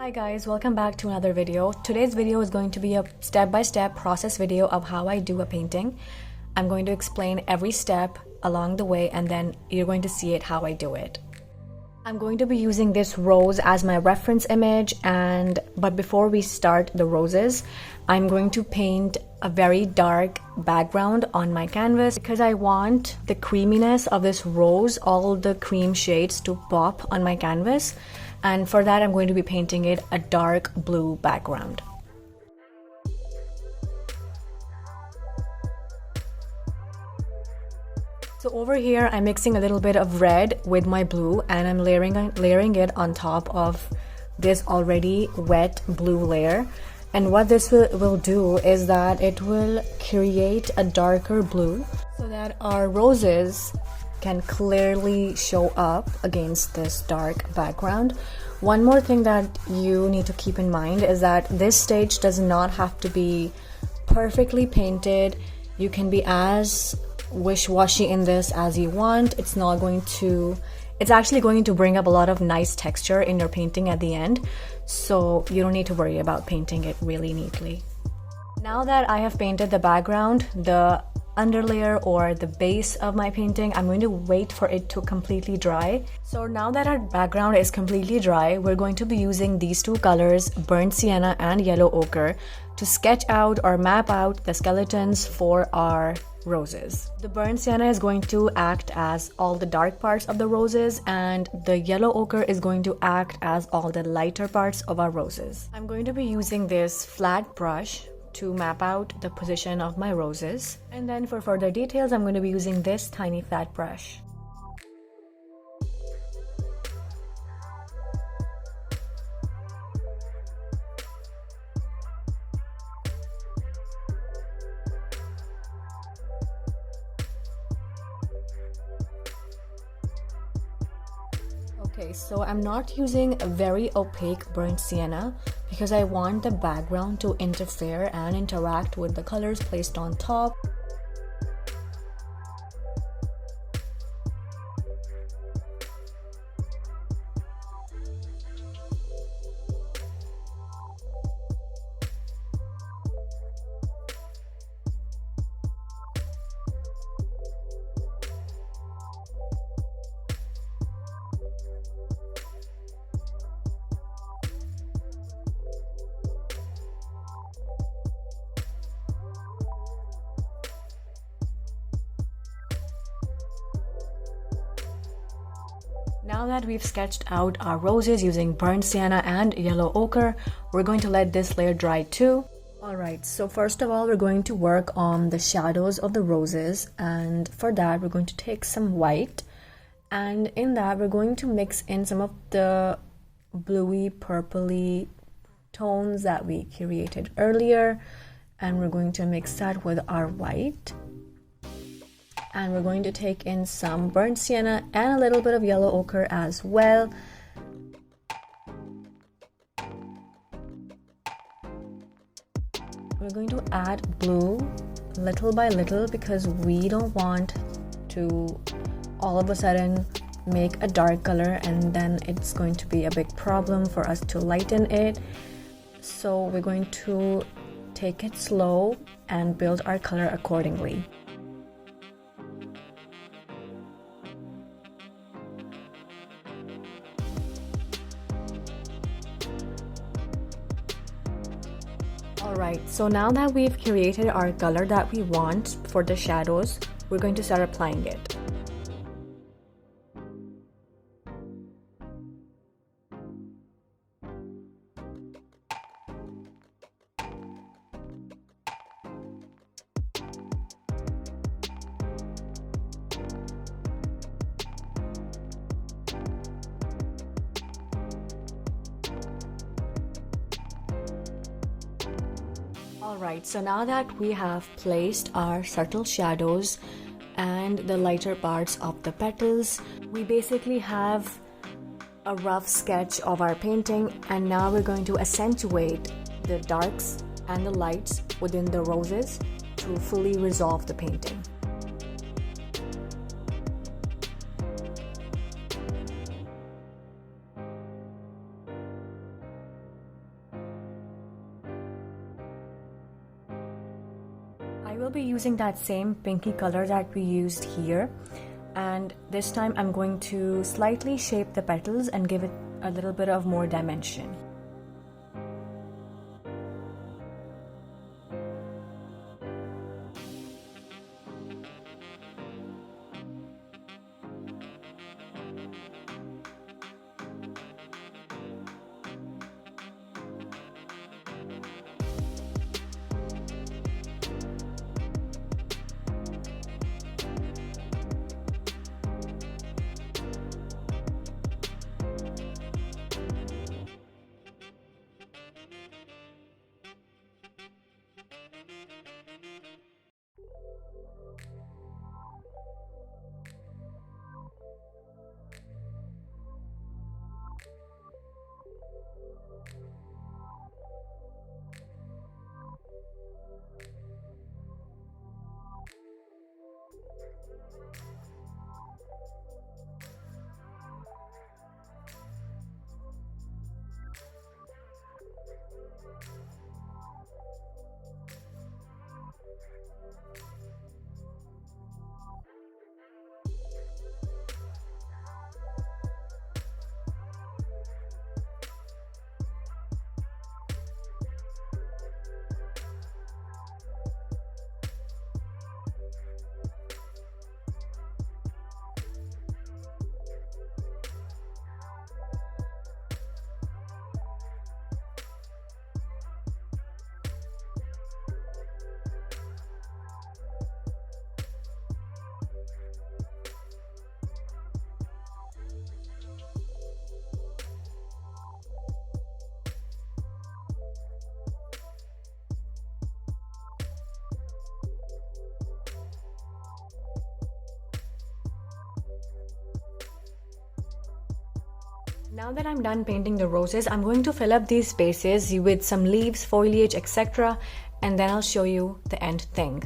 Hi guys, welcome back to another video. Today's video is going to be a step-by-step process video of how I do a painting. I'm going to explain every step along the way and then you're going to see it how I do it. I'm going to be using this rose as my reference image, but before we start the roses, I'm going to paint a very dark background on my canvas because I want the creaminess of this rose, all the cream shades to pop on my canvas. And for that, I'm going to be painting it a dark blue background. So over here, I'm mixing a little bit of red with my blue and I'm layering it on top of this already wet blue layer. And what this will do is that it will create a darker blue so that our roses can clearly show up against this dark background. One more thing that you need to keep in mind is that this stage does not have to be perfectly painted. You can be as wish-washy in this as you want. It's actually going to bring up a lot of nice texture in your painting at the end, so you don't need to worry about painting it really neatly. Now that I have painted the background, the underlayer or the base of my painting, I'm going to wait for it to completely dry. So now that our background is completely dry, we're going to be using these two colors, burnt sienna and yellow ochre, to sketch out or map out the skeletons for our roses. The burnt sienna is going to act as all the dark parts of the roses and the yellow ochre is going to act as all the lighter parts of our roses. I'm going to be using this flat brush to map out the position of my roses, and then for further details I'm going to be using this tiny flat brush. Okay, so I'm not using a very opaque burnt sienna because I want the background to interfere and interact with the colors placed on top. Now that we've sketched out our roses using burnt sienna and yellow ochre, we're going to let this layer dry too. Alright, so first of all, we're going to work on the shadows of the roses, and for that we're going to take some white, and in that we're going to mix in some of the bluey purpley tones that we created earlier, and we're going to mix that with our white. And we're going to take in some burnt sienna and a little bit of yellow ochre as well. We're going to add blue little by little because we don't want to all of a sudden make a dark color and then it's going to be a big problem for us to lighten it. So we're going to take it slow and build our color accordingly. Alright, so now that we've created our color that we want for the shadows, we're going to start applying it. Alright, so now that we have placed our subtle shadows and the lighter parts of the petals, we basically have a rough sketch of our painting, and now we're going to accentuate the darks and the lights within the roses to fully resolve the painting. I will be using that same pinky color that we used here, and this time I'm going to slightly shape the petals and give it a little bit of more dimension. Now that I'm done painting the roses, I'm going to fill up these spaces with some leaves, foliage, etc. and then I'll show you the end thing.